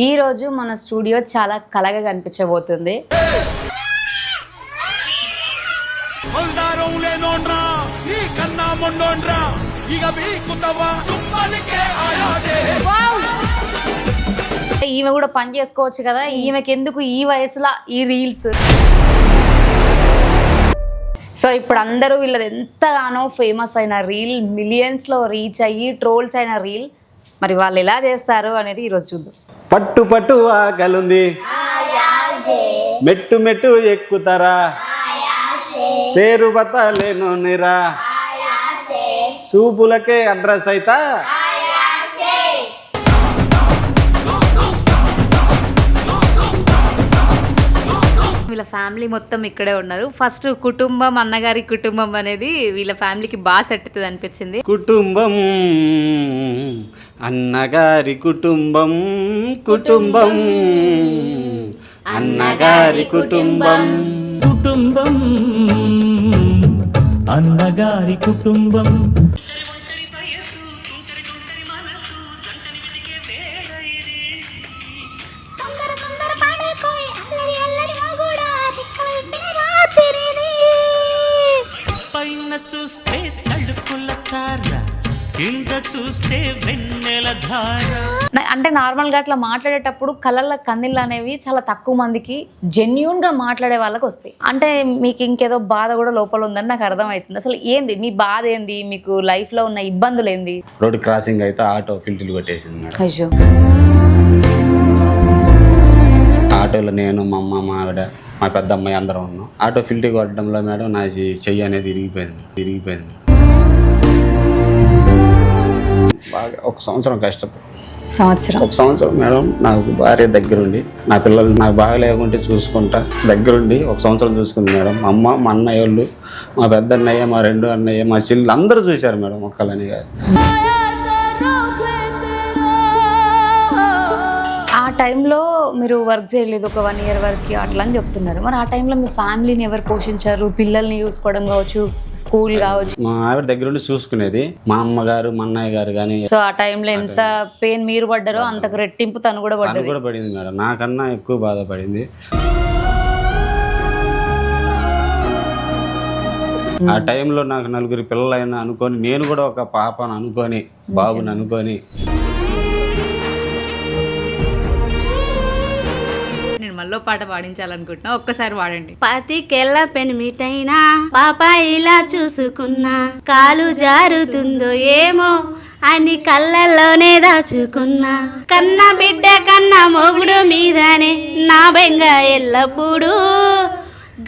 ఈ రోజు మన స్టూడియో చాలా కలగా కనిపించబోతుంది. ఈమె కూడా పని చేసుకోవచ్చు కదా, ఈమెకి ఎందుకు ఈ వయసులో ఈ రీల్స్? సో ఇప్పుడు అందరూ వీళ్ళది ఎంతగానో ఫేమస్ అయిన రీల్, మిలియన్స్లో రీచ్ అయ్యి ట్రోల్స్ అయిన రీల్, మరి వాళ్ళు ఎలా చేస్తారు అనేది ఈరోజు చూద్దాం. పట్టు పట్టు ఆకలుంది, మెట్టు మెట్టు ఎక్కుతారా, పేరు బతలేను నిరా, చూపులకే అడ్రస్ అయితా. వీళ్ళ ఫ్యామిలీ మొత్తం ఇక్కడే ఉన్నారు. ఫస్ట్ కుటుంబం, అన్నగారి కుటుంబం అనేది వీళ్ళ ఫ్యామిలీకి బాగా సెట్ అవుతుంది అనిపించింది. కుటుంబం, అన్నగారి కుటుంబం, కుటుంబం, అన్నగారి కుటుంబం, కుటుంబం, అన్నగారి కుటుంబం. పైన చూస్తే తడుకుల తార, కింద చూస్తే వెన్నెల ధార. అంటే నార్మల్గా అట్లా మాట్లాడేటప్పుడు కళ్ళ కన్నీళ్ళు అనేవి చాలా తక్కువ మందికి జెన్యూన్గా మాట్లాడే వాళ్ళకి వస్తాయి. అంటే మీకు ఇంకేదో బాధ కూడా లోపల ఉందని నాకు అర్థమవుతుంది. అసలు ఏంది మీ బాధ, ఏంది మీకు లైఫ్లో ఉన్న ఇబ్బందులు ఏంది? రోడ్ క్రాసింగ్ అయితే ఆటో ఫిల్టర్లు కొట్టేసింది మేడం. అయ్యో. ఆటోలో నేను, మా అమ్మ, మా ఆవిడ, మా పెద్ద అమ్మాయి అందరం ఉన్నాం. ఆటో ఫిల్టర్ కొట్టడంలో మేడం నా చెయ్యి అనేది ఇరిగిపోయింది. బాగా ఒక సంవత్సరం కష్టపడి, ఒక సంవత్సరం మేడం నాకు భార్య దగ్గరుండి, నా పిల్లలు నాకు బాగా లేకుంటే చూసుకుంటా దగ్గరుండి ఒక సంవత్సరం చూసుకుంది మేడం. మా అమ్మ, మా అన్నయ్య వాళ్ళు, మా పెద్ద అన్నయ్య, మా రెండు అన్నయ్య, మా చెల్లి అందరూ చూశారు మేడం. ఒక్కలని కాదు. ఆ టైంలో మీరు వర్క్ చేయలేదు, ఒక 1 year వరకు అట్లా అని చెప్తున్నారు. మరి ఆ టైంలో మీ ఫ్యామిలీని ఎవరు పోషించారు? పిల్లల్ని చూసుకోవడం కావచ్చు, స్కూల్ కావచ్చు. మా ఆవిడ దగ్గర ఉండి చూసుకునేది మా అమ్మగారు, మా అన్నయ్య గారు కానీ. సో ఆ టైంలో ఎంత పెయిన్ మీరు పడ్డారో అంతకు రెట్టింపు తను కూడా పడింది మేడం. నాకన్నా ఎక్కువ బాధపడింది. ఆ టైంలో నాకు 4 పిల్లలైనా అనుకొని, నేను కూడా ఒక పాపను అనుకొని, బాబుని అనుకొని. మళ్ళీ పాట పాడించాలనుకుంటున్నా, ఒక్కసారి పాడండి. పాతికెళ్ళ పెనిమిటైనా పాప ఇలా చూసుకున్నా, కాలు జారుతుందో ఏమో అని కళ్ళల్లోనే దాచుకున్నా, కన్న బిడ్డ కన్నా మొగుడు మీదనే నా బెంగ ఎల్లప్పుడు,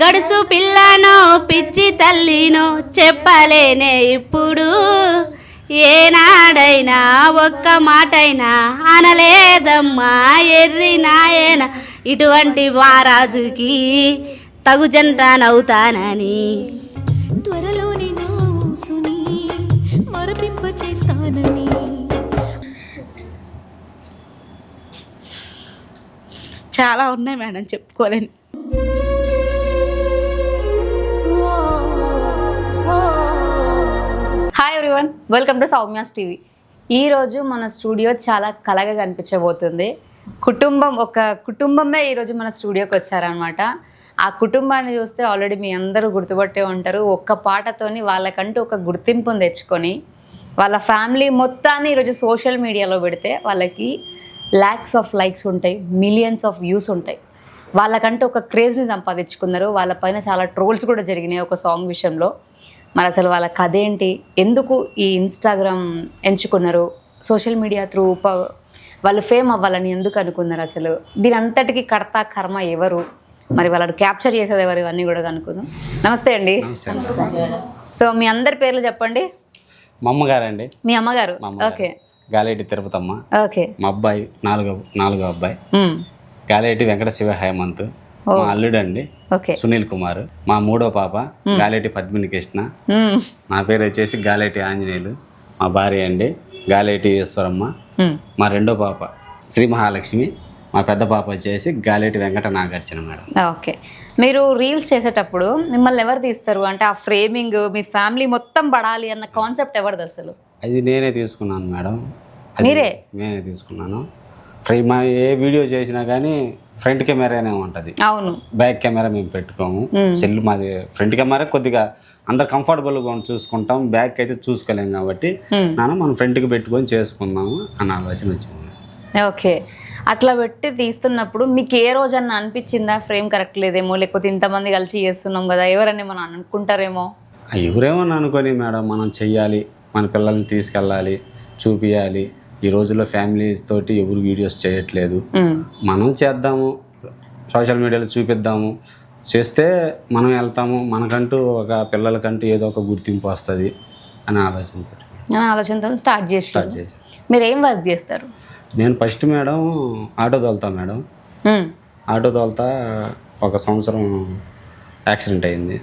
గడుసు పిల్లనో పిచ్చి తల్లినో చెప్పలేనే ఇప్పుడు, ఏనాడైనా ఒక్క మాటైనా అనలేదమ్మా ఎర్రి నాయన, ఇటువంటి వారాజుకి తగు జంటనవుతానని. త్వరలోని నా ఊసుని మరపింప చేస్తానని. చాలా ఉన్నాయి మేడం, చెప్పుకోలేని. Hi everyone, welcome to Soumya's TV. ఈరోజు మన స్టూడియో చాలా కలగా కనిపించబోతుంది. ఒక కుటుంబమే ఈరోజు మన స్టూడియోకి వచ్చారనమాట. ఆ కుటుంబాన్ని చూస్తే ఆల్రెడీ మీ అందరూ గుర్తుపట్టే ఉంటారు. ఒక్క పాటతోని వాళ్ళకంటూ ఒక గుర్తింపును తెచ్చుకొని వాళ్ళ ఫ్యామిలీ మొత్తాన్ని ఈరోజు సోషల్ మీడియాలో పెడితే వాళ్ళకి ల్యాక్స్ ఆఫ్ లైక్స్ ఉంటాయి, మిలియన్స్ ఆఫ్ వ్యూస్ ఉంటాయి. వాళ్ళకంటూ ఒక క్రేజ్ని సంపాదించుకున్నారు. వాళ్ళపైన చాలా ట్రోల్స్ కూడా జరిగినాయి ఒక సాంగ్ విషయంలో. మరి అసలు వాళ్ళ కథ ఏంటి, ఎందుకు ఈ ఇన్స్టాగ్రామ్ ఎంచుకున్నారు, సోషల్ మీడియా త్రూ వాళ్ళు ఫేమ్ అవ్వాలని ఎందుకు అనుకున్నారు, అసలు దీని అంతటికి కర్త కర్మ ఎవరు, మరి వాళ్ళని క్యాప్చర్ చేసేది ఎవరు, ఇవన్నీ కూడా కనుక్కుందాం. నమస్తే అండి. సో మీ అందరి పేర్లు చెప్పండి. మా అమ్మగారండి. మీ అమ్మగారు? ఓకే. గాలేటి తిరుపతమ్మ. ఓకే. మా అబ్బాయి నాలుగో అబ్బాయి గాలేటి వెంకట శివ హేమంత్. మా అల్లుడు అండి సునీల్ కుమార్. మా 3వ పాప గాలేటి పద్మిని కృష్ణ. నా పేరు వచ్చేసి గాలేటి ఆంజనేయులు. మా భార్య అండి గాలేటి ఈశ్వరమ్మ. మా 2వ పాప శ్రీ మహాలక్ష్మి. మా పెద్ద పాప వచ్చేసి గాలేటి వెంకట నాగార్జున మేడం. ఓకే. మీరు రీల్స్ చేసేటప్పుడు మిమ్మల్ని ఎవరు తీస్తారు? అంటే ఆ ఫ్రేమింగ్ మీ ఫ్యామిలీ మొత్తం పడాలి అన్న కాన్సెప్ట్ ఎవరిది అసలు? అది నేనే తీసుకున్నాను మేడం. మీరే? నేనే తీసుకున్నాను. మా ఏ వీడియో చేసినా కానీ ఫ్రంట్ కెమెరానే ఉంటుంది, అవును. బ్యాక్ కెమెరా మేము పెట్టుకోము. సెల్ మాది ఫ్రంట్ కెమెరా కొద్దిగా అందరు కంఫర్టబుల్గా చూసుకుంటాం, బ్యాక్ అయితే చూసుకోలేం కాబట్టి మనం ఫ్రంట్కి పెట్టుకొని చేసుకుందాము అని ఆలోచన వచ్చింది. ఓకే, అట్లా పెట్టి తీస్తున్నప్పుడు మీకు ఏ రోజన్నా అనిపించిందా ఫ్రేమ్ కరెక్ట్ లేదేమో, లేకపోతే ఇంతమంది కలిసి చేస్తున్నాం కదా ఎవరన్నా మనం అనుకుంటారేమో? ఎవరేమని అనుకొని మేడం, మనం చెయ్యాలి, మన పిల్లల్ని తీసుకెళ్ళాలి, చూపించాలి. ఈ రోజుల్లో ఫ్యామిలీస్ తోటి ఎవరు వీడియోస్ చేయట్లేదు, మనం చేద్దాము, సోషల్ మీడియాలో చూపిద్దాము, చేస్తే మనం వెళ్తాము, మనకంటూ ఒక పిల్లలకంటూ ఏదో ఒక గుర్తింపు వస్తుంది అని ఆలోచనతో స్టార్ట్ చేసి. మీరు ఏం వర్క్ చేస్తారు? నేను ఫస్ట్ మేడం ఆటో తోలుతా మేడం. ఆటో తోలుతా ఒక సంవత్సరం యాక్సిడెంట్ అయింది.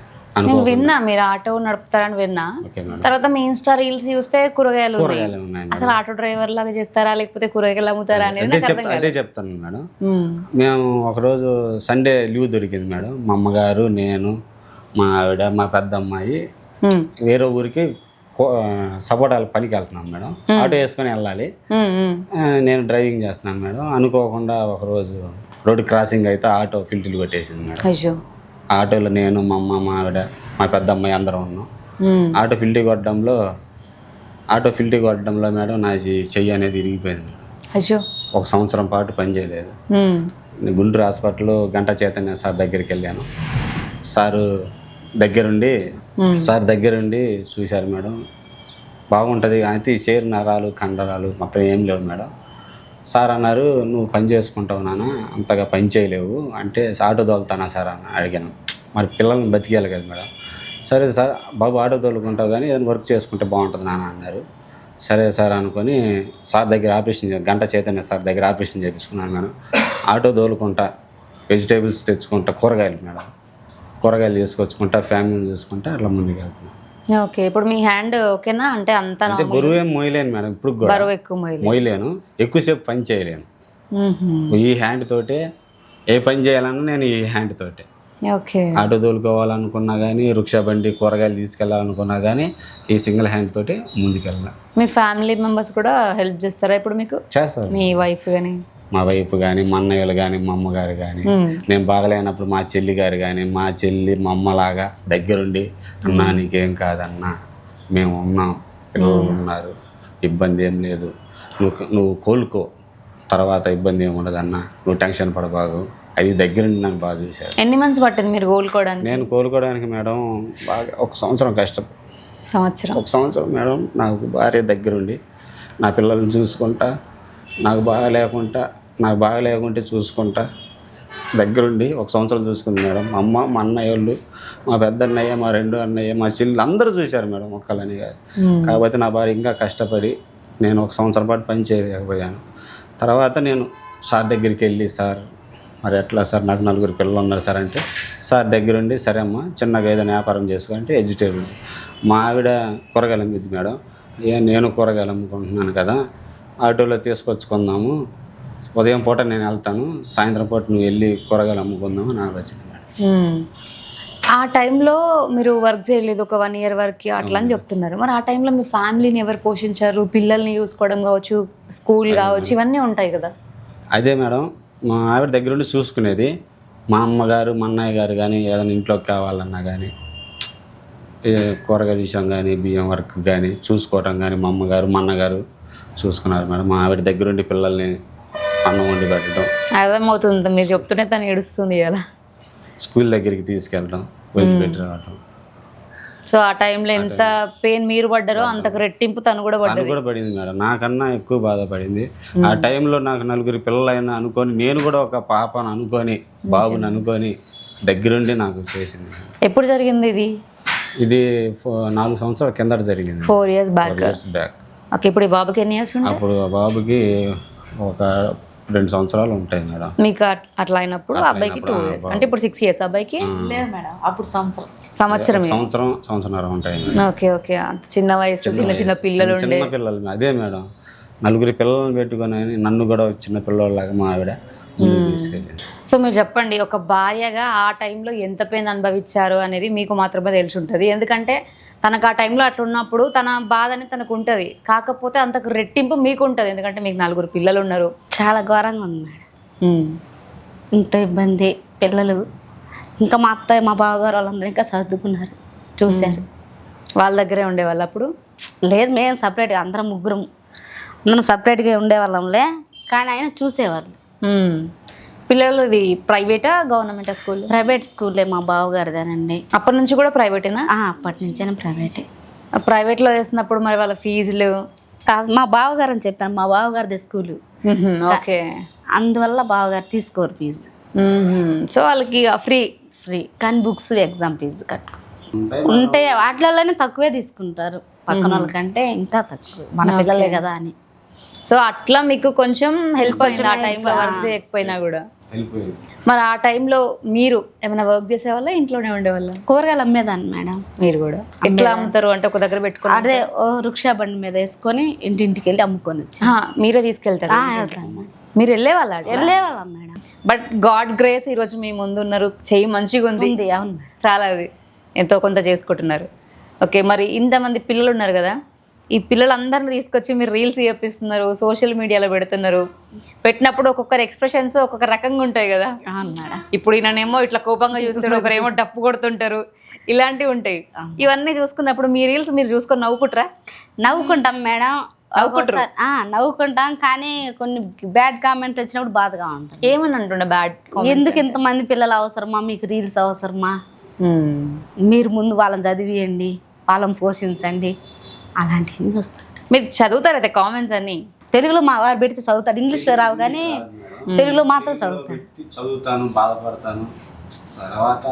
నేను విన్నా మీరు ఆటో నడుపుతారని విన్నా. తర్వాత మీ ఇన్స్టా రీల్స్ చూస్తే కూరగాయలు ఉన్నాయి. అసలు ఆటో డ్రైవర్ లాగా చేస్తారా లేకపోతే కూరగాయలు అమ్ముతారా అనేది అదే చెప్తాను మేడం. మేము ఒకరోజు సండే లీవ్ దొరికింది మేడం. మా అమ్మగారు, నేను, మా ఆవిడ, మా పెద్ద అమ్మాయి వేరే ఊరికి సపోటాల పనికి వెళ్తున్నాం మేడం. ఆటో వేసుకొని వెళ్ళాలి, నేను డ్రైవింగ్ చేస్తున్నాను మేడం. అనుకోకుండా ఒకరోజు రోడ్డు క్రాసింగ్ అయితే ఆటో ఫిల్టర్లు కొట్టేసింది మేడం. ఆటోలో నేను, మా అమ్మ, మా ఆవిడ, మా పెద్ద అమ్మాయి అందరం ఉన్నాం. ఆటో ఫిల్టర్ కొట్టడంలో మేడం నా చెయ్యి అనేది ఇరిగిపోయింది. ఒక సంవత్సరం పాటు పని చేయలేదు. గుంటూరు హాస్పిటల్లో గంటా చైతన్య సార్ దగ్గరికి వెళ్ళాను. సార్ దగ్గరుండి చూశారు మేడం. బాగుంటుంది అయితే ఈ చేరు నరాలు కండరాలు మొత్తం ఏం లేవు మేడం. సార్ అన్నారు, నువ్వు పని చేసుకుంటావు నాన్న, అంతగా పని చేయలేవు అంటే. ఆటో తోలుతానా సార్ అని అడిగాను. మరి పిల్లల్ని బతికేయాలి కదా మేడం. సరే సార్ బాబు ఆటో తోలుకుంటావు కానీ ఏదైనా వర్క్ చేసుకుంటే బాగుంటుంది నాన్న అన్నారు. సరే సార్ అనుకొని సార్ దగ్గర గంటా చైతన్య సార్ దగ్గర ఆపరేషన్ చేయించుకున్నాను మేడం. ఆటో తోలుకుంటా, వెజిటేబుల్స్ తెచ్చుకుంటా, కూరగాయలు తీసుకొచ్చుకుంటా, ఫ్యామిలీని చూసుకుంటా అట్లా ముందుకు వెళ్తున్నాను. ఓకే, ఇప్పుడు మీ హ్యాండ్ ఓకేనా? అంటే అంత బరువు ఏం మోయలేను మేడం. ఇప్పుడు బరువు ఎక్కువ మోయలేను, ఎక్కువసేపు పని చేయలేను. ఈ హ్యాండ్ తోటే ఏ పని చేయాలన్నా నేను ఈ హ్యాండ్ తోటే. ఓకే, ఆటో తోలుకోవాలనుకున్నా కానీ, రిక్షా బండి, కూరగాయలు తీసుకెళ్ళాలనుకున్నా కానీ ఈ సింగిల్ హ్యాండ్ తోటి ముందుకెళ్ళినా. మీ ఫ్యామిలీ మెంబర్స్ కూడా హెల్ప్ చేస్తారా ఇప్పుడు మీకు? చేస్తారు. మీ వైఫ్ కానీ? మా వైఫ్ కానీ, మా అన్నయ్యలు కానీ, మా అమ్మగారు కానీ, నేను బాగలేనప్పుడు మా చెల్లి గారు కానీ, మా చెల్లి మా అమ్మలాగా దగ్గరుండి, అన్నా నీకేం కాదన్నా, మేము ఉన్నాం, పిల్లలు ఉన్నారు, ఇబ్బంది ఏం లేదు, నువ్వు కోలుకో, తర్వాత ఇబ్బంది ఏమి ఉండదు అన్న, నువ్వు టెన్షన్ పడబాగు, అది దగ్గరుండి నన్ను బాగా చూశారు. ఎన్ని మంత్స్ పట్టింది మీరు కోలుకోవడానికి? నేను కోలుకోవడానికి మేడం బాగా ఒక సంవత్సరం ఒక సంవత్సరం మేడం. నాకు భార్య దగ్గరుండి నా పిల్లల్ని చూసుకుంటా, నాకు బాగా లేకుంటే చూసుకుంటా దగ్గరుండి ఒక సంవత్సరం చూసుకుంది మేడం. మా అమ్మ, మా అన్నయ్య వాళ్ళు, మా పెద్ద అన్నయ్య, మా రెండో అన్నయ్య, మా చెల్లి అందరూ చూశారు మేడం ఒక్కలని కాదు. కాకపోతే నా భార్య ఇంకా కష్టపడి నేను ఒక సంవత్సరం పాటు పని చేయలేకపోయాను. తర్వాత నేను సార్ దగ్గరికి వెళ్ళి, సార్ మరి ఎట్లా సార్, నాకు 4 పిల్లలు ఉన్నారు సార్ అంటే, సార్ దగ్గరుండి సరే అమ్మ చిన్నగా ఏదైనా వ్యాపారం చేసుకుంటే వెజిటేబుల్స్. మా ఆవిడ కూరగాయలు అమ్మిద్ది మేడం. నేను కూరగాయలు అమ్ముకుంటున్నాను కదా, ఆటోలో తీసుకొచ్చుకుందాము, ఉదయం పూట నేను వెళ్తాను, సాయంత్రం పూట నువ్వు వెళ్ళి కూరగాయలు అమ్ముకుందాము అని ఆలోచింది మేడం. ఆ టైంలో మీరు వర్క్ చేయలేదు ఒక 1 year వరకు అట్లా అని చెప్తున్నారు. మరి ఆ టైంలో మీ ఫ్యామిలీని ఎవరు పోషించారు? పిల్లల్ని చూసుకోవడం కావచ్చు, స్కూల్ కావచ్చు, ఇవన్నీ ఉంటాయి కదా. అదే మేడం, మా ఆవిడ దగ్గరుండి చూసుకునేది. మా అమ్మగారు, మా అన్నయ్య గారు కానీ ఏదైనా ఇంట్లోకి కావాలన్నా కానీ, కూరగాయల విషయం కానీ, బియ్యం వర్క్ కానీ చూసుకోవటం కానీ మా అమ్మగారు, మా అన్నగారు చూసుకున్నారు మేడం. మా ఆవిడ దగ్గరుండి పిల్లల్ని అన్నం వండి పెట్టడం. అర్థమవుతుంది, మీరు చెప్తుంటే తను ఏడుస్తుంది ఇలా. స్కూల్ దగ్గరికి తీసుకెళ్ళడం, వదిలిపెట్టి రావడం. సో ఆ టైంలో ఎంత పెయిన్ మీరు పడ్డారో అంతకు రెట్టింపు తను కూడా పడింది మేడం. నాకన్నా ఎక్కువ బాధపడింది. ఆ టైంలో నాకు 4 పిల్లలైనా అనుకొని, నేను కూడా ఒక పాపను అనుకొని, బాబుని అనుకొని దగ్గరుండి నాకు చేసింది. ఎప్పుడు జరిగింది ఇది? ఇది 4 సంవత్సరాల కిందట జరిగింది. 4 years బ్యాక్. ఓకే, ఇప్పుడు ఈ బాబుకి ఎన్ని ఇయర్స్ ఉంటాయి? అప్పుడు బాబుకి ఒక 2 సంవత్సరాలు ఉంటాయి మేడం. మీకు అట్లా అయినప్పుడు అబ్బాయికి 2 years, అంటే ఇప్పుడు 6 years అబ్బాయికి? లేదు మేడం, అప్పుడు సంవత్సరం ఉంటాయి. ఓకే ఓకే, అంత చిన్న వయసు, చిన్న పిల్లలు పిల్లలు. అదే మేడం, 4 పిల్లలను పెట్టుకొని నన్ను కూడా చిన్న పిల్లలాగా మా ఆవిడ ముందుకు తీసుకెళ్ళింది. సో మీరు చెప్పండి, ఒక భార్యగా ఆ టైంలో ఎంత పెయిన్ అనుభవించారు అనేది మీకు మాత్రమే తెలిసి ఉంటుంది. ఎందుకంటే తనకు ఆ టైంలో అట్లా ఉన్నప్పుడు తన బాధ అనేది తనకు ఉంటుంది, కాకపోతే అంతకు రెట్టింపు మీకు ఉంటుంది. ఎందుకంటే మీకు 4 పిల్లలు ఉన్నారు. చాలా ఘోరంగా ఉంది మేడం. ఇంట్లో ఇబ్బంది, పిల్లలు, ఇంకా మా అత్తయ్య మా బావగారు వాళ్ళందరూ ఇంకా చదువుకున్నారు, చూశారు. వాళ్ళ దగ్గరే ఉండేవాళ్ళు అప్పుడు? లేదు, మేము సపరేట్గా అందరం అందరం సపరేట్గా ఉండేవాళ్ళంలే, కానీ ఆయన చూసేవాళ్ళు. పిల్లలు ఇది ప్రైవేటా గవర్నమెంటా స్కూల్? ప్రైవేట్ స్కూల్లే మా బావగారిదేనండి. అప్పటి నుంచి కూడా ప్రైవేటేనా? అప్పటి నుంచే ప్రైవేటే. ప్రైవేట్లో వేసినప్పుడు మరి వాళ్ళ ఫీజులు? కాదు, మా బావగారు అని చెప్పాను, మా బావగారిదే స్కూలు. ఓకే, అందువల్ల బావగారు తీసుకోరు ఫీజు. సో వాళ్ళకి ఫ్రీ, కానీ బుక్స్ ఎగ్జామ్ ఫీజు ఉంటే వాటిలోనే తక్కువే తీసుకుంటారు, పక్కన వాళ్ళకంటే ఇంకా తక్కువ, మన పిల్లలే కదా అని. సో అట్లా మీకు కొంచెం హెల్ప్ అయింది ఆ టైంలో వర్క్ చేయకపోయినా కూడా? వెళ్ళిపోయింది. మరి ఆ టైంలో మీరు ఏమైనా వర్క్ చేసేవాళ్ళ, ఇంట్లోనే ఉండేవాళ్ళ? కూరగాయలు అమ్మేదాన్ని మేడం. మీరు కూడా ఎట్లా అమ్ముతారు అంటే ఒక దగ్గర పెట్టుకుని? అదే రిక్షా బండి మీద వేసుకొని ఇంటింటికి వెళ్ళి అమ్ముకొని మీరే తీసుకెళ్తారు? మీరు వెళ్ళేవాళ్ళం మేడం. బట్ గాడ్ గ్రేస్ ఈరోజు మీ ముందు ఉన్నారు, చెయ్యి మంచిగా ఉంది. అవును, చాలా అది ఎంతో కొంత చేసుకుంటున్నారు. ఓకే, మరి ఇంతమంది పిల్లలు ఉన్నారు కదా, ఈ పిల్లలందరిని తీసుకొచ్చి మీరు రీల్స్ చేపిస్తున్నారు, సోషల్ మీడియాలో పెడుతున్నారు. పెట్టినప్పుడు ఒక్కొక్కరు ఎక్స్ప్రెషన్స్ ఒక్కొక్క రకంగా ఉంటాయి కదా. ఇప్పుడు ఈయననేమో ఇట్లా కోపంగా చూస్తారు, ఒకరేమో డప్పు కొడుతుంటారు, ఇలాంటివి ఉంటాయి. ఇవన్నీ చూసుకున్నప్పుడు మీ రీల్స్ మీరు చూసుకొని నవ్వుకుంటారా? నవ్వుకుంటాం మేడం, నవ్వుకుంటాం, కానీ కొన్ని బ్యాడ్ కామెంట్లు వచ్చినప్పుడు బాధగా ఉంటుంది. ఏమని అంటుండే బ్యాడ్? ఎందుకు ఇంతమంది పిల్లలు అవసరమా, మీకు రీల్స్ అవసరమా, మీరు ముందు వాళ్ళని చదివియండి, వాళ్ళని పోషించండి, అలాంటివన్నీ వస్తాయి. మీరు చదువుతారు అయితే కామెంట్స్ అన్ని? తెలుగులో మా వారు పెడితే చదువుతాడు, ఇంగ్లీష్లో రావు కానీ తెలుగులో మాత్రం చదువుతాను, బాధపడతాను. తర్వాత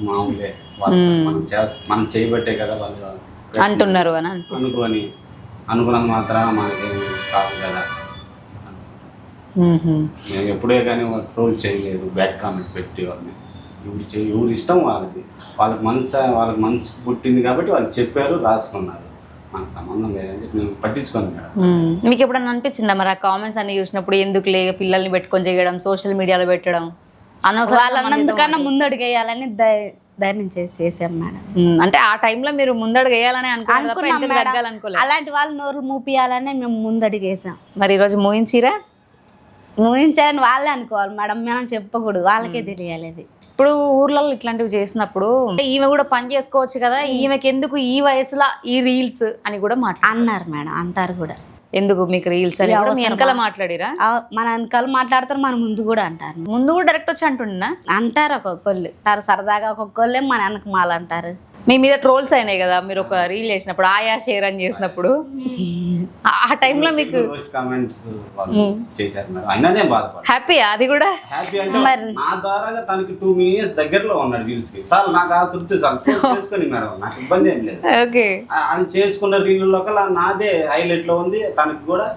మామూలే, మనం చేయబట్టే కదా వాళ్ళు అంటున్నారు అని అనుకున్నంత మాత్రం మనకేమి కాదు కదా. మేము ఎప్పుడే కానీ ట్రోల్ చేయలేదు, బ్యాడ్ కామెంట్స్ పెట్టి వాళ్ళని. ఎవరు ఇష్టం వాళ్ళది, వాళ్ళకి మనసు పుట్టింది కాబట్టి వాళ్ళు చెప్పారు, రాసుకున్నారు, మనకు సంబంధం లేదని మేము పట్టించుకోండి మేడం. మీకు ఎప్పుడన్నా అనిపించిందా మరి ఆ కామెంట్స్ అన్ని చూసినప్పుడు, ఎందుకు లే పిల్లల్ని పెట్టుకొని చేయడం, సోషల్ మీడియాలో పెట్టడం, వాళ్ళందుకన్నా ముందడుగు వేయాలని ధైర్యం చేసాం మేడం. అంటే ఆ టైంలో మీరు ముందడుగు వేయాలని అనుకున్నాం, అలాంటి వాళ్ళు నోరు మూపియాలని మేము ముందడుగు వేసాం. మరి ఈరోజు మూయించిరా? మూయించాలని వాళ్ళే అనుకోవాలి మేడం, మనం చెప్పకూడదు, వాళ్ళకే తెలియాలి. ఇప్పుడు ఊర్లలో ఇట్లాంటివి చేసినప్పుడు ఈమె కూడా పని చేసుకోవచ్చు కదా, ఈమెకి ఎందుకు ఈ వయసులో ఈ రీల్స్ అని కూడా అన్నారు మేడం, అంటారు కూడా. ఎందుకు మీకు రీల్స్ అని మీ వెనకాల మాట్లాడిరా? మన వెనకాల మాట్లాడతారు, మన ముందు కూడా అంటారు. ముందు కూడా డైరెక్ట్ వచ్చి అంటున్నా అంటారు ఒక్కొక్కళ్ళు, సరదాగా ఒక్కొక్కళ్ళే మన వెనక మాల అంటారు. మీ మీద ట్రోల్స్ అయినాయి కదా, మీరు ఒక రీల్ చేసినప్పుడు, ఆయా షేర్ అని చేసినప్పుడు, ఆ టైంలో మీకు హ్యాపీ? అది కూడా హ్యాపీ అంటే నా ద్వారా తనకి 2 million దగ్గరలో ఉన్నాడు వ్యూస్ కి. సార్ నాకు ఆ తృప్తి చేసుకుని మేడం, నాకు ఇబ్బంది ఏం లేదు. ఓకే, అని చేసుకున్న రీల్లో నాదే హైలైట్ లో ఉంది, తనకి కూడా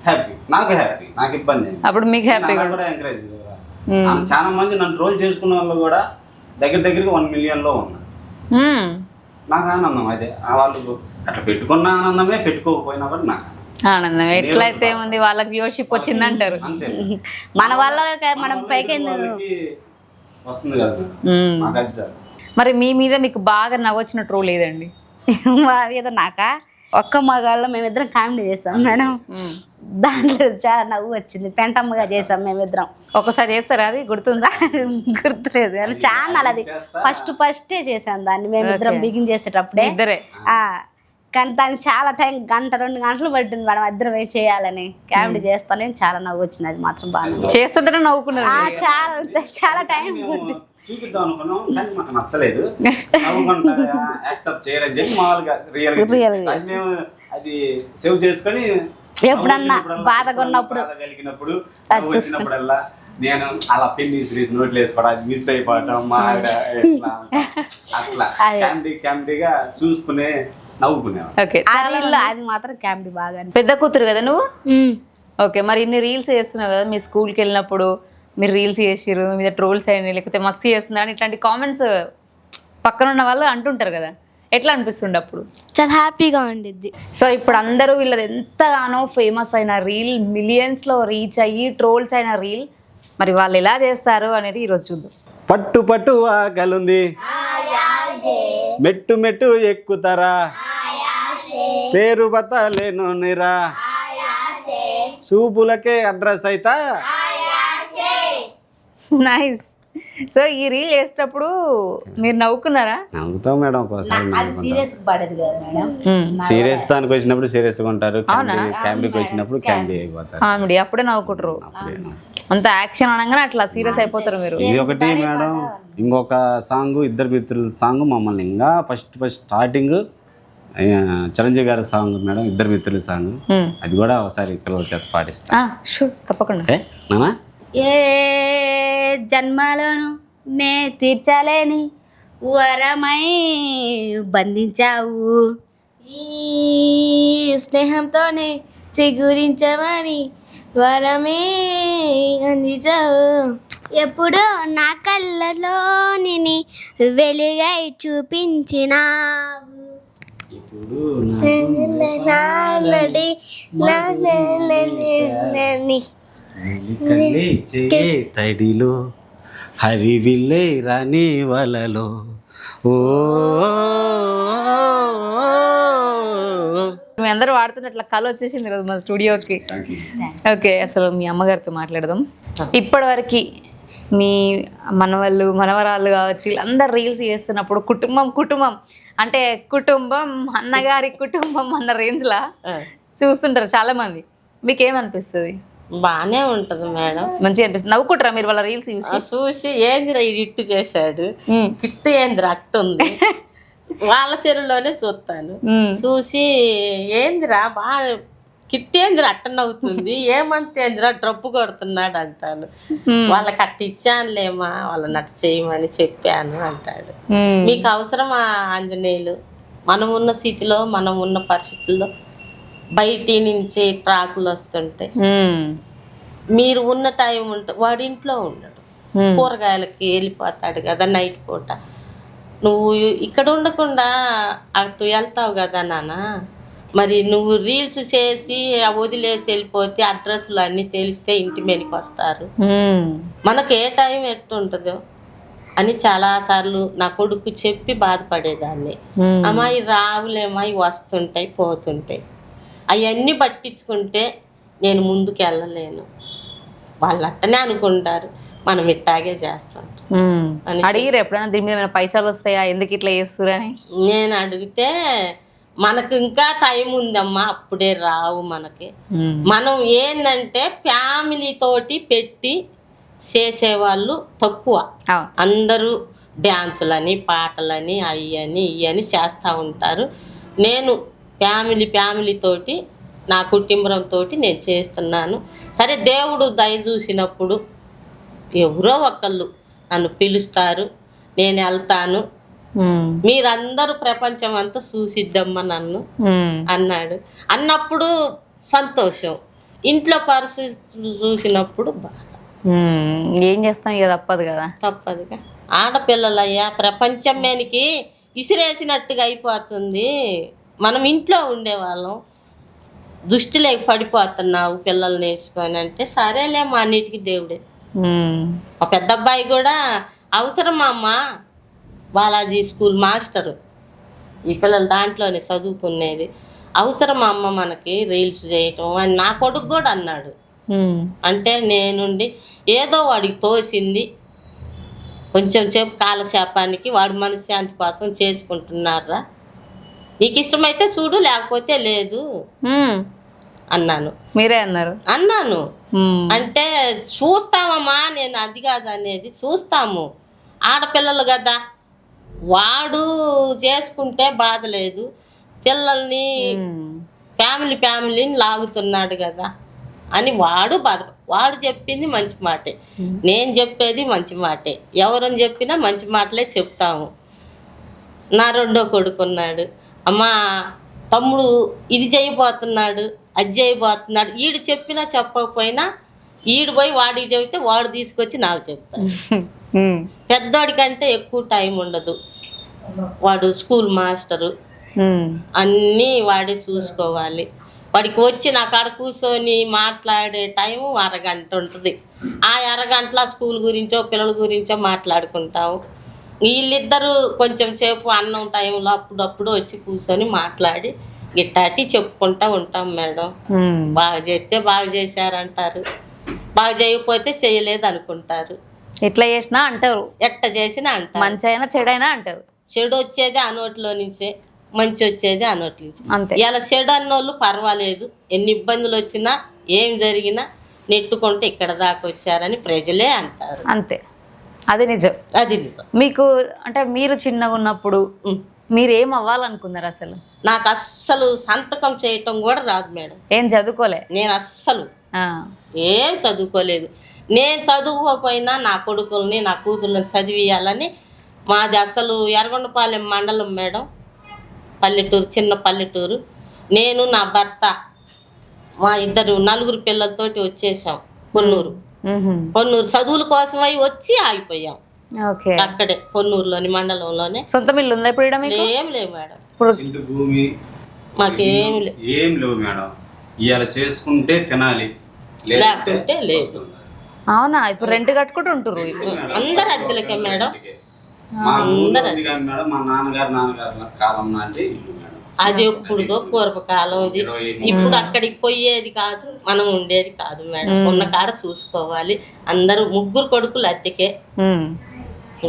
హ్యాపీ, నాకు హ్యాపీ, నాకు ఇబ్బంది ఏం. అప్పుడు మీకు హ్యాపీ కూడా ఎంకరేజ్. చాలా మంది నన్ను ట్రోల్ చేసుకున్న వాళ్ళు కూడా దగ్గరికి 1 million లో ఉన్నారు. నాకు ఆనందం అదే, వాళ్ళు అట్లా పెట్టుకున్న ఆనందమే, పెట్టుకోకపోయినా కూడా నాకు ఆనందం. ఎట్లయితే ఉంది, వాళ్ళకి వ్యూవర్షిప్ వచ్చింది అంటారు. మన వాళ్ళ మనం పైకి వస్తుంది కదా. మరి మీ మీద మీకు బాగా నవ్వొచ్చిన ట్రోల్ ఏదండి? మా మీద నాకా, ఒక్క మగాళ్ళలో మేమిద్దరం కామెడీ చేస్తాం మేడం, దాంట్లో చాలా నవ్వు వచ్చింది. పెంటమ్మగా చేసాం మేమిద్దరం. ఒకసారి చేస్తారా? అది గుర్తుందా? గుర్తులేదు, అది ఛానల్, అది ఫస్టే చేసాను దాన్ని మేమిద్దరం బిగిన్ చేసేటప్పుడే. కానీ దానికి చాలా టైం, 1-2 గంటలు పట్టింది మేడం ఇద్దరం చేయాలని. కామెడీ చేస్తానే చాలా నవ్వు వచ్చింది, అది మాత్రం బాగా చేస్తుంటేనే నవ్వుకున్నారు. చాలా టైం చూపిద్దాం అనుకున్నాం, కానీ మాకు నచ్చలేదు. యాక్సెప్ట్ చేయరని చెప్పి మామూలుగా రియల్ అది సేవ్ చేసుకొని ఎప్పుడన్నా బాధగా ఉన్నప్పుడు కలిగినప్పుడు వచ్చినప్పుడల్లా నేను అలా పెళ్లి సిరీస్ నోట్లు వేసుకోవడం, అది మిస్ అయిపోవటం, మా అట్లా కామెడీగా చూసుకునే నవ్వుకునేవాడు. అది మాత్రం కామెడీ బాగా. పెద్ద కూతురు కదా నువ్వు? ఓకే, మరి ఇన్ని రీల్స్ చేస్తున్నావు కదా, మీ స్కూల్కి వెళ్ళినప్పుడు మీరు రీల్స్ చేసిరు, మీద ట్రోల్స్ అయినాయి, లేకపోతే మస్తు చేస్తున్నారు అని ఇట్లాంటి కామెంట్స్ పక్కన ఉన్న వాళ్ళు అంటుంటారు కదా, ఎట్లా అనిపిస్తుండే అప్పుడు? చాలా హ్యాపీగా ఉండిద్ది. సో ఇప్పుడు అందరూ వీళ్ళది ఎంతగానో ఫేమస్ అయిన రీల్, మిలియన్స్లో రీచ్ అయ్యి ట్రోల్స్ అయిన రీల్ మరి వాళ్ళు ఎలా చేస్తారు అనేది ఈరోజు చూద్దాం. పట్టు పట్టు ఆకలుంది, మెట్టు మెట్టు ఎక్కుతారా, పేరు బతలేను నిరా, చూపులకే అడ్రస్ అయితా. నైస్. సో ఈ రీల్ చేసేటప్పుడు మీరు నవ్వుకున్నారా? నవ్వుతాం మేడం, ఒక్కోసారి అది సీరియస్ పడదు కదా మేడం. సీరియస్ దానికి వచ్చినప్పుడు సీరియస్ గా ఉంటారు, కామెడీకి వచ్చినప్పుడు కామెడీ అయిపోతారు. కామెడీ అప్పుడే నవ్వుకుంటారు, అంత యాక్షన్ అనగానే అట్లా సీరియస్ అయిపోతారు మీరు. ఇది ఒకటి మేడం. ఇంకొక సాంగ్ ఇద్దరు మిత్రుల సాంగ్ మమ్మల్ని ఇంకా ఫస్ట్ స్టార్టింగ్ చిరంజీవి గారి సాంగ్ మేడం, ఇద్దరు మిత్రుల సాంగ్. అది కూడా ఒకసారి పిల్లల చేత పాటిస్తా. షూర్, తప్పకుండా. నానా ఏ జన్మలోను నే తీర్చలేని వరమై బంధించావు, ఈ స్నేహంతోనే చిగురించమని వరమే అందించావు. ఎప్పుడో నా కళ్ళలోని వెలుగై చూపించినావు. తడిలో హరివిల్లే రాని వలలో ఓ మీ అందరూ వాడుతున్నట్ల కళ వచ్చేసింది ఈరోజు మా స్టూడియోకి. ఓకే, అసలు మీ అమ్మగారితో మాట్లాడదాం. ఇప్పటివరకు మీ మనవాళ్ళు మనవరాళ్ళు కావచ్చు వీళ్ళందరూ రీల్స్ చేస్తున్నప్పుడు కుటుంబం అంటే కుటుంబం అన్నగారి కుటుంబం అన్న రేంజ్లా చూస్తుంటారు చాలా మంది. మీకేమనిపిస్తుంది? బాగానే ఉంటది మేడం. మంచిగా అనిపిస్తుంది. నవ్వుకుంటారా మీరు వాళ్ళ రీల్స్ చూసి ఏందిరా ఇది ఇట్టు చేశాడు, కిట్టు ఏందిరా అట్టు ఉంది, వాళ్ళ చెరువులోనే చూస్తాను. చూసి ఏందిరా బాగా కిట్టేందిరా అట్ట నవ్వుతుంది, ఏమంతేందిరా డ్రప్పు కొడుతున్నాడు అంటాను. వాళ్ళకి అట్ట ఇచ్చానులేమా, వాళ్ళని అట్ట చేయమని చెప్పాను అంటాడు. మీకు అవసరమా ఆంజనేయులు? మనం ఉన్న స్థితిలో మనం ఉన్న పరిస్థితుల్లో బయటి నుంచి ట్రాకులు వస్తుంటే మీరు ఉన్న టైం ఉంటే వాడి ఇంట్లో ఉండడు, కూరగాయలకి వెళ్ళిపోతాడు కదా నైట్ పూట. నువ్వు ఇక్కడ ఉండకుండా అటు వెళ్తావు కదా నాన్న, మరి నువ్వు రీల్స్ చేసి వదిలేసి వెళ్ళిపోతే అడ్రస్లు అన్నీ తెలిస్తే ఇంటి మీదకి వస్తారు. మనకు ఏ టైం ఎట్టుంటుందో అని చాలాసార్లు నా కొడుకు చెప్పి బాధపడేదాన్ని. అమ్మాయి రావులేమా, వస్తుంటాయి పోతుంటాయి, అవన్నీ పట్టించుకుంటే నేను ముందుకు వెళ్ళలేను. వాళ్ళు అట్టనే అనుకుంటారు, మనం ఇట్టాగే చేస్తాం. అడిగిరు ఎప్పుడైనా దీని మీద పైసలు వస్తాయా, ఎందుకు ఇట్లా చేస్తురని? నేను అడిగితే మనకు ఇంకా టైం ఉందమ్మా, అప్పుడే రావు మనకి. మనం ఏంటంటే ఫ్యామిలీ తోటి పెట్టి చేసేవాళ్ళు తక్కువ. అందరూ డ్యాన్సులని పాటలని అయ్యని ఇవని చేస్తూ ఉంటారు. నేను ఫ్యామిలీ తోటి నా కుటుంబంతో నేను చేస్తున్నాను. సరే దేవుడు దయ చూసినప్పుడు ఎవరో ఒకళ్ళు నన్ను పిలుస్తారు, నేను వెళ్తాను. మీరందరూ ప్రపంచం అంతా చూసిద్దమ్మా నన్ను అన్నాడు. అన్నప్పుడు సంతోషం, ఇంట్లో పరిస్థితులు చూసినప్పుడు బాధ. ఏం చేస్తాం ఇక తప్పదుగా. ఆడపిల్లలయ్యా ప్రపంచం మీదకి విసిరేసినట్టుగా అయిపోతుంది. మనం ఇంట్లో ఉండేవాళ్ళం, దుష్టిలోకి పడిపోతున్నావు పిల్లలు నేర్చుకొని అంటే సరేలే మా అన్నిటికీ దేవుడే. మా పెద్ద అబ్బాయి కూడా అవసరమా అమ్మా, బాలాజీ స్కూల్ మాస్టరు, ఈ పిల్లలు దాంట్లోనే చదువుకునేది, అవసరమా అమ్మ మనకి రీల్స్ చేయటం అని నా కొడుకు కూడా అన్నాడు. అంటే నేనుండి ఏదో వాడికి తోసింది కొంచెం సేపు కాలక్షేపానికి వాడి మనశ్శాంతి కోసం చేసుకుంటున్నారా, నీకు ఇష్టమైతే చూడు లేకపోతే లేదు అన్నాను. మీరే అన్నాను. అంటే చూస్తామమ్మా, నేను అది కాదు అనేది, చూస్తాము. ఆడపిల్లలు కదా, వాడు చేసుకుంటే బాధ లేదు, పిల్లల్ని ఫ్యామిలీని లాగుతున్నాడు కదా అని వాడు బాధ. వాడు చెప్పింది మంచి మాటే, నేను చెప్పేది మంచి మాటే, ఎవరని చెప్పినా మంచి మాటలే చెప్తాము. నా రెండో కొడుకున్నాడు, అమ్మా తమ్ముడు ఇది చేయబోతున్నాడు అది చేయబోతున్నాడు, ఈడు చెప్పినా చెప్పకపోయినా ఈడు పోయి వాడికి చెబితే వాడు తీసుకొచ్చి నాకు చెప్తాడు. పెద్దోడికంటే ఎక్కువ టైం ఉండదు, వాడు స్కూల్ మాస్టరు, అన్నీ వాడే చూసుకోవాలి. వాడికి వచ్చి నా కాడ కూర్చొని మాట్లాడే టైము అరగంట ఉంటుంది. ఆ అరగంటల స్కూల్ గురించో పిల్లల గురించో మాట్లాడుకుంటాం. వీళ్ళిద్దరూ కొంచెం సేపు అన్నం టైంలో అప్పుడప్పుడు వచ్చి కూర్చొని మాట్లాడి గిట్టాటి చెప్పుకుంటూ ఉంటాం మేడం. బాగా చేస్తే బాగా చేశారంటారు, బాగా చేయకపోతే చేయలేదు అనుకుంటారు. ఎట్లా చేసినా అంటారు, ఎట్ట చేసినా అంటారు. మంచి అయినా చెడైనా అంటారు. చెడు వచ్చేది అనోట్లో నుంచే, మంచి వచ్చేది అనోట్ల నుంచి. అంతే. ఇలా చెడు అన్నోళ్ళు పర్వాలేదు, ఎన్ని ఇబ్బందులు వచ్చినా ఏం జరిగినా నెట్టుకుంటే ఇక్కడ దాకా వచ్చారని ప్రజలే అంటారు. అంతే, అది నిజం. అది నిజం. మీకు అంటే మీరు చిన్నగా ఉన్నప్పుడు మీరు ఏం అవ్వాలనుకున్నారు అసలు? నాకు అస్సలు సంతకం చేయటం కూడా రాదు మేడం. ఏం చదువుకోలే? నేను అస్సలు ఏం చదువుకోలేదు. నేను చదువుకోపోయినా నా కొడుకుల్ని నా కూతుర్ని చదివియాలని మాది అసలు ఎర్రగొండపాలెం మండలం మేడం, పల్లెటూరు, చిన్న పల్లెటూరు. నేను నా భర్త మా ఇద్దరు నలుగురు పిల్లలతోటి వచ్చేసాం పొన్నూరు. చదువుల కోసమై వచ్చి ఆగిపోయాం అక్కడే పొన్నూరులోని మండలంలోనే. సొంత ఇల్లు ఉందా ఇప్పుడు? ఏం లేవు మేడం, భూమి మాకేం ఏం లేవు మేడం. ఇవాళ చేసుకుంటే తినాలి, లేకుంటే లేదు. అవునా? ఇప్పుడు రెంట్ కట్టుకుంటూ ఉంటారు అందరు అద్దెలకే మేడం. మేడం మా నాన్నగారు కాలం నాటి ఇల్లు మేడం. అది ఎప్పుడుదో పూర్వకాలం. ఇప్పుడు అక్కడికి పోయేది కాదు, మనం ఉండేది కాదు మేడం. ఉన్న కాడ చూసుకోవాలి. అందరూ ముగ్గురు కొడుకులు అద్దెకే.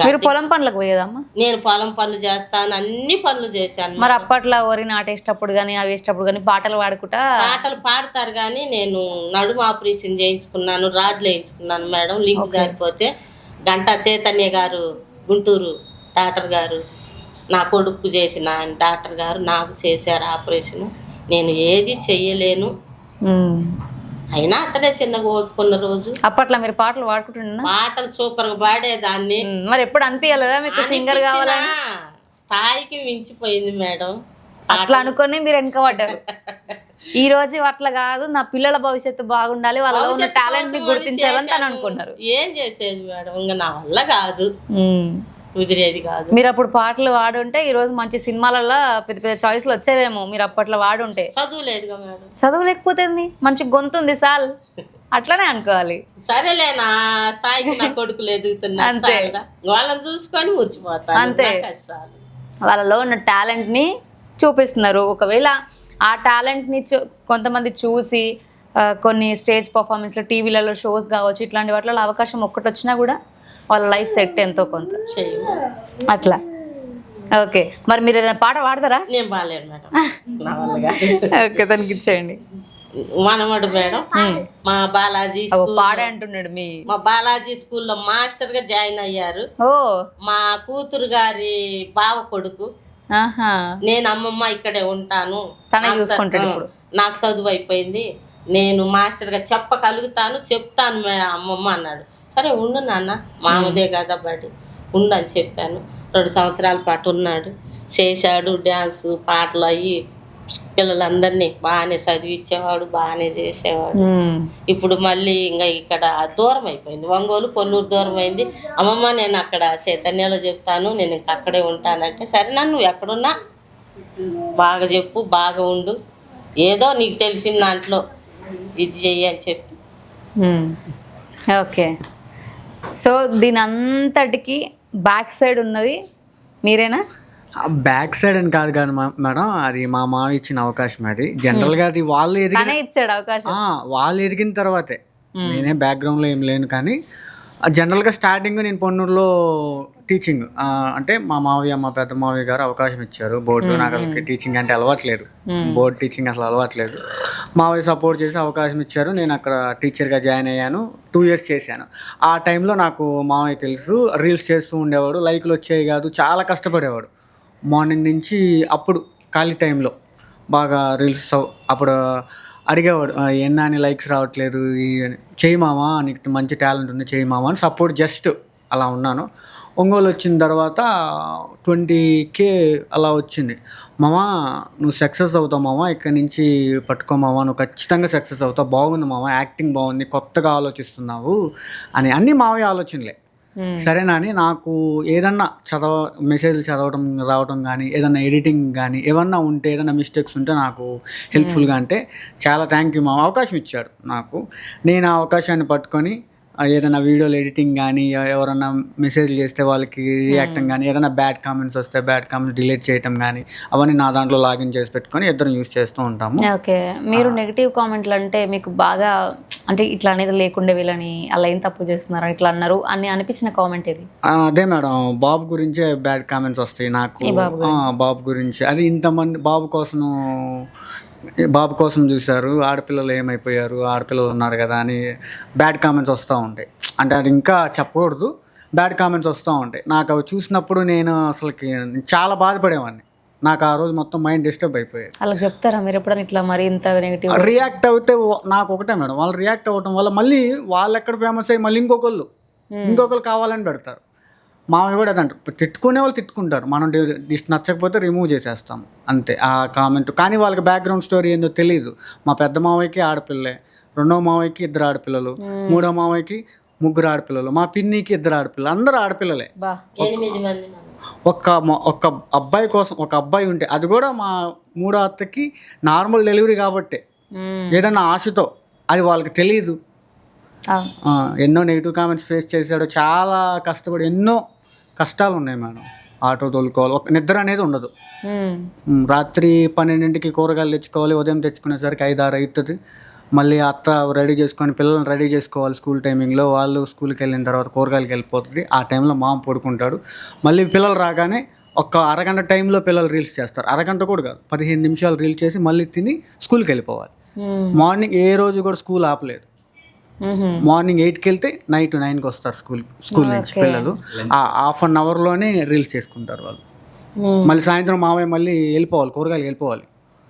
మీరు పొలం పనులకు పోయేదమ్మా? నేను పొలం పనులు చేస్తాను, అన్ని పనులు చేశాను. మరి అప్పట్లో వరి నాటేసేటప్పుడు కానీ అవి వేసేటప్పుడు కానీ పాటలు పాడుకుంటా? పాటలు పాడతారు కానీ నేను నడుము ఆపరేషన్ చేయించుకున్నాను, రాడ్లు వేయించుకున్నాను మేడం. లింక్ జారిపోతే గంటా చైతన్య గారు, గుంటూరు డాక్టర్ గారు, నా కొడుకు చేసిన ఆయన డాక్టర్ గారు నాకు చేశారు ఆపరేషన్. నేను ఏది చెయ్యలేను, అయినా అట్టనే చిన్నగా ఓపుకున్న రోజు. అప్పట్లో మీరు పాటలు పాడుకుంటున్నా? పాటలు సూపర్గా పాడేదాన్ని. మరి ఎప్పుడు అనిపించలేదా మీకు సింగర్ కావాలని? స్థాయికి మించిపోయింది మేడం. అట్లా అనుకొని మీరు వెనకబడ్డారు. ఈ రోజు అట్లా కాదు, నా పిల్లల భవిష్యత్తు బాగుండాలి, వాళ్ళలో ఉన్న టాలెంట్ ని గుర్తించాలని తను అనుకున్నారు. ఏం చేసేది మేడం, ఇంకా నా వల్ల కాదు, కుదిరేది కాదు. మీరు అప్పుడు పాటలు వాడుంటే ఈ రోజు మంచి సినిమాలలో పెద్ద పెద్ద చాయిస్లు వచ్చేవేమో. మీరు అప్పట్లో వాడుంటే. చదువు లేదుగా మేడం. చదువు లేకపోతే మంచి గొంతు ఉంది సాల్, అట్లనే అనుకోవాలి. సరేలే, నా స్థాయికి నా కొడుకులు ఎదుగుతున్నారు, వాళ్ళని చూసుకొని మురిచిపోతాను. అంతే, వాళ్ళలో ఉన్న టాలెంట్ ని చూపిస్తున్నారు. ఒకవేళ ఆ టాలెంట్ ని కొంతమంది చూసి కొన్ని స్టేజ్ పర్ఫార్మెన్స్లో, టీవీలలో షోస్ కావచ్చు, ఇట్లాంటి వాటిలో అవకాశం ఒక్కటి వచ్చినా కూడా వాళ్ళ లైఫ్ సెట్ ఎంతో కొంత అట్లా. ఓకే, మరి మీరు ఏదైనా పాట పాడతారా? నేను పాడలేను మేడం, నా వల్ల కాదు. ఓకే, తనకి ఇచ్చేయండి. మనమడు మేడం మా బాలాజీ పాడే అంటున్నాడు. మా బాలాజీ స్కూల్లో మాస్టర్ గా జాయిన్ అయ్యారు. మా కూతురు గారి బావ కొడుకు. నేను అమ్మమ్మ ఇక్కడే ఉంటాను, నాకు చదువు అయిపోయింది, నేను మాస్టర్ గా చెప్పగలుగుతాను, చెప్తాను అమ్మమ్మ అన్నాడు. సరే ఉండు నాన్న, మామదే కదా బడి, ఉండని చెప్పాను. 2 సంవత్సరాల పాటు ఉన్నాడు, చేశాడు. డ్యాన్సు పాటలు అయ్యి పిల్లలందరినీ బాగానే చదివించేవాడు, బాగానే చేసేవాడు. ఇప్పుడు మళ్ళీ ఇంకా ఇక్కడ దూరం అయిపోయింది, ఒంగోలు పొన్నూరు దూరం అయింది. అమ్మమ్మ నేను అక్కడ చైతన్యలో చెప్తాను, నేను ఇంక అక్కడే ఉంటానంటే, సరే నన్ను ఎక్కడున్నా బాగా చెప్పు, బాగా ఉండు, ఏదో నీకు తెలిసిన దాంట్లో ఇది చెయ్యి అని చెప్పి. ఓకే, సో దీని అంతటికి బ్యాక్ సైడ్ ఉన్నది మీరేనా? బ్యాక్ సైడ్ అని కాదు కానీ మేడం, అది మా మామ ఇచ్చిన అవకాశం. అది జనరల్గా అది వాళ్ళు ఇచ్చాడు అవకాశం, వాళ్ళు ఎదిగిన తర్వాతే. నేనే బ్యాక్గ్రౌండ్లో ఏం లేను, కానీ జనరల్గా స్టార్టింగ్ నేను పొన్నూరులో టీచింగ్ అంటే మా మావయ్య, మా పెద్ద మావయ్య గారు అవకాశం ఇచ్చారు. బోర్డు నాకు అసలు టీచింగ్ అంటే అలవాట్లేదు, బోర్డు టీచింగ్ అసలు అలవాట్లేదు. మావయ్య సపోర్ట్ చేసి అవకాశం ఇచ్చారు. నేను అక్కడ టీచర్గా జాయిన్ అయ్యాను, 2 years చేశాను. ఆ టైంలో నాకు మావయ్య తెలుసు, రీల్స్ చేస్తూ ఉండేవాడు, లైక్లు వచ్చేవి కాదు, చాలా కష్టపడేవాడు. మార్నింగ్ నుంచి అప్పుడు ఖాళీ టైంలో బాగా రీల్స్ అప్పుడు అడిగేవాడు, ఎన్నా అని లైక్స్ రావట్లేదు, చేయి మామా, నీకు మంచి టాలెంట్ ఉంది, చేయి మామా అని సపోర్ట్ జస్ట్ అలా ఉన్నాను. ఒంగోలు వచ్చిన తర్వాత 20K అలా వచ్చింది. మామా నువ్వు సక్సెస్ అవుతావు మామా, ఇక్కడి నుంచి పట్టుకో మామా, నువ్వు ఖచ్చితంగా సక్సెస్ అవుతావు, బాగుంది మామా, యాక్టింగ్ బాగుంది, కొత్తగా ఆలోచిస్తున్నావు అని అన్నీ మావయ్య ఆలోచనలే. సరేనా అని నాకు ఏదన్నా మెసేజ్లు చదవడం రావడం కానీ, ఏదన్నా ఎడిటింగ్ కానీ ఏమన్నా ఉంటే, ఏదన్నా మిస్టేక్స్ ఉంటే నాకు హెల్ప్ఫుల్గా అంటే చాలా థ్యాంక్ యూ మామ, అవకాశం ఇచ్చాడు నాకు. నేను ఆ అవకాశాన్ని పట్టుకొని ఏదైనా వీడియోలు ఎడిటింగ్ కానీ ఎవరైనా మెసేజ్ చేస్తే వాళ్ళకి రియాక్టింగ్ కానీ ఏదైనా బ్యాడ్ కామెంట్స్ వస్తే బ్యాడ్ కామెంట్స్ డిలీట్ చేయటం కానీ అవన్నీ నా దాంట్లో లాగిన్ చేసి పెట్టుకొని ఇద్దరం యూస్ చేస్తూ ఉంటాము. ఓకే, మీరు నెగిటివ్ కామెంట్లు అంటే మీకు బాగా అంటే ఇట్లా అనేది లేకుండా వీళ్ళని అలా ఏం తప్పు చేస్తున్నారు ఇట్లా అన్నారు అని అనిపించిన కామెంట్ ఇది? అదే మేడం, బాబు గురించే బ్యాడ్ కామెంట్స్ వస్తాయి నాకు. బాబు గురించి అది ఇంతమంది బాబు కోసం చూశారు, ఆడపిల్లలు ఏమైపోయారు, ఆడపిల్లలు ఉన్నారు కదా అని బ్యాడ్ కామెంట్స్ వస్తూ ఉంటాయి. అంటే అది ఇంకా చెప్పకూడదు, బ్యాడ్ కామెంట్స్ వస్తూ ఉంటాయి. నాకు అవి చూసినప్పుడు నేను అసలుకి చాలా బాధపడేవాడిని. నాకు ఆ రోజు మొత్తం మైండ్ డిస్టర్బ్ అయిపోయేది. అలా చెప్తారా మీరు ఎప్పుడైనా ఇట్లా మరి ఇంత నెగిటివ్ రియాక్ట్ అవుతే నాకు ఒకటే మేడం, వాళ్ళు రియాక్ట్ అవ్వటం వల్ల మళ్ళీ వాళ్ళు ఎక్కడ ఫేమస్ అయ్యి మళ్ళీ ఇంకొకరు కావాలని పెడతారు. మామయ్య కూడా అదంటారు, తిట్టుకునే వాళ్ళు తిట్టుకుంటారు, మనం నచ్చకపోతే రిమూవ్ చేసేస్తాం అంతే ఆ కామెంట్. కానీ వాళ్ళకి బ్యాక్గ్రౌండ్ స్టోరీ ఏందో తెలియదు. మా పెద్ద మావయ్యకి ఆడపిల్లే, రెండో మావయ్యకి 2 ఆడపిల్లలు, మూడో మావయ్యకి 3 ఆడపిల్లలు, మా పిన్నికి 2 ఆడపిల్లలు, అందరూ ఆడపిల్లలే. 8 మంది. ఒక్క అబ్బాయి కోసం ఒక అబ్బాయి ఉంటే, అది కూడా మా మూడో అత్తకి నార్మల్ డెలివరీ కాబట్టే, ఏదన్నా ఆశతో, అది వాళ్ళకి తెలియదు. ఎన్నో నెగిటివ్ కామెంట్స్ ఫేస్ చేశాడు, చాలా కష్టపడి ఎన్నో కష్టాలు ఉన్నాయి మేడం. ఆటో తోలుకోవాలి, ఒక నిద్ర అనేది ఉండదు. రాత్రి 12ంటికి కూరగాయలు తెచ్చుకోవాలి, ఉదయం తెచ్చుకునేసరికి 5-6 అవుతుంది. మళ్ళీ అత్త రెడీ చేసుకొని పిల్లల్ని రెడీ చేసుకోవాలి స్కూల్ టైమింగ్లో, వాళ్ళు స్కూల్కి వెళ్ళిన తర్వాత కూరగాయలకి వెళ్ళిపోతుంది. ఆ టైంలో మామ పడుకుంటాడు. మళ్ళీ పిల్లలు రాగానే ఒక అరగంట టైంలో పిల్లలు రీల్స్ చేస్తారు, అరగంట కూడా కాదు 15 నిమిషాలు రీల్ చేసి మళ్ళీ తిని స్కూల్కి వెళ్ళిపోవాలి. మార్నింగ్ ఏ రోజు కూడా స్కూల్ ఆపలేదు. మార్నింగ్ 8కి వెళ్తే నైట్ 9కి వస్తారు స్కూల్ నుంచి పిల్లలు. ఆ ½ అన్ అవర్లోనే రీల్స్ చేసుకుంటారు వాళ్ళు. మళ్ళీ సాయంత్రం మావయ్య మళ్ళీ వెళ్ళిపోవాలి, కూరగాయలు వెళ్ళిపోవాలి.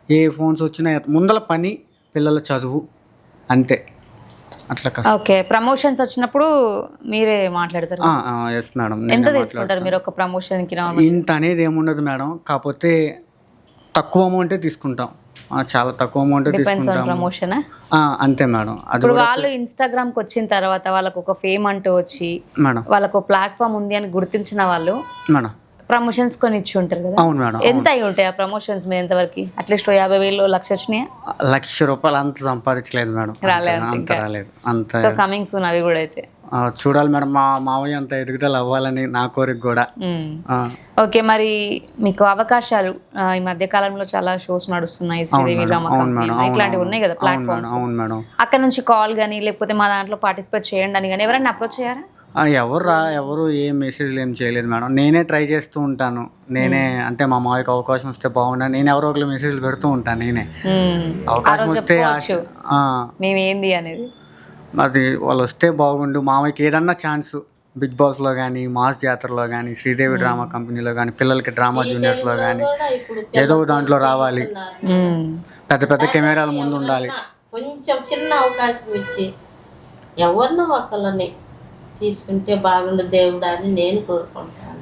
ఏ ఫోన్స్ వచ్చినా ముందల పని, పిల్లల చదువు, అంతే. అట్లా ఓకే, ప్రమోషన్స్ వచ్చినప్పుడు మీరే మాట్లాడతారు? Yes madam. ఎంత తీసుకుంటారు మీరు ఒక ప్రమోషన్కి? ఇంత అనేది ఏముండదు మేడం, కాకపోతే తక్కువ అమౌంటే తీసుకుంటాం, చాలా తక్కువ అమౌంట్ తీసుకుంటాం. ప్రమోషన్ అంతే మేడం. ఇప్పుడు వాళ్ళు ఇన్స్టాగ్రామ్కి వచ్చిన తర్వాత వాళ్ళకు ఒక ఫేమ్ అంటూ వచ్చి వాళ్ళకు ప్లాట్ఫామ్ ఉంది అని గుర్తించిన వాళ్ళు మేడం ప్రమోషన్స్ కొని ఇచ్చి ఉంటారు కదా. అవును మేడం. ఎంత అయి ఉంటాయి ఆ ప్రమోషన్స్ మీద? ఎంతవరకు? అట్లీస్ట్ 50,000 1,00,000 వచ్చినాయా? 1,00,000 రూపాయలు అంత సంపాదించలేదు మేడం, రాలేదు అంత. సో కమింగ్ సూన్ అవి కూడా అయితే చూడాలి మేడం. మా మావయ్య అంత ఎదుగుదల అవ్వాలని నా కోరిక కూడా. ఓకే, మరి మీకు అవకాశాలు ఈ మధ్య కాలంలో చాలా షోస్ నడుస్తున్నాయి, శ్రీదేవి డ్రామా కంపెనీ ఇట్లాంటివి ఉన్నాయి కదా ప్లాట్ఫామ్స్. అవును మేడం. అక్కడ నుంచి కాల్ కానీ లేకపోతే మా దాంట్లో పార్టిసిపేట్ చేయండి అని కానీ ఎవరైనా అప్రోచ్ అయ్యారా? ఎవరు ఏం మెసేజ్లు ఏం చేయలేదు మేడం. నేనే ట్రై చేస్తూ ఉంటాను. నేనే అంటే మా మావయ్యకి అవకాశం వస్తే బాగుండా, నేను ఎవరో ఒకరు మెసేజ్లు పెడుతూ ఉంటాను. నేనే అవకాశం వస్తే మేమేంది అనేది అది వాళ్ళు వస్తే బాగుండు. మామయ్యకి ఏదన్నా ఛాన్స్ బిగ్ బాస్లో కానీ, మాస్ జాతరలో కానీ, శ్రీదేవి డ్రామా కంపెనీలో కానీ, పిల్లలకి డ్రామా జూనియర్స్లో కానీ ఏదో దాంట్లో రావాలి. పెద్ద పెద్ద కెమెరాల ముందు ఉండాలి. కొంచెం చిన్న అవకాశం ఇచ్చి ఎవరినో ఒకళ్ళని తీసుకుంటే బాగుండు దేవుడా అని నేను కోరుకుంటాను.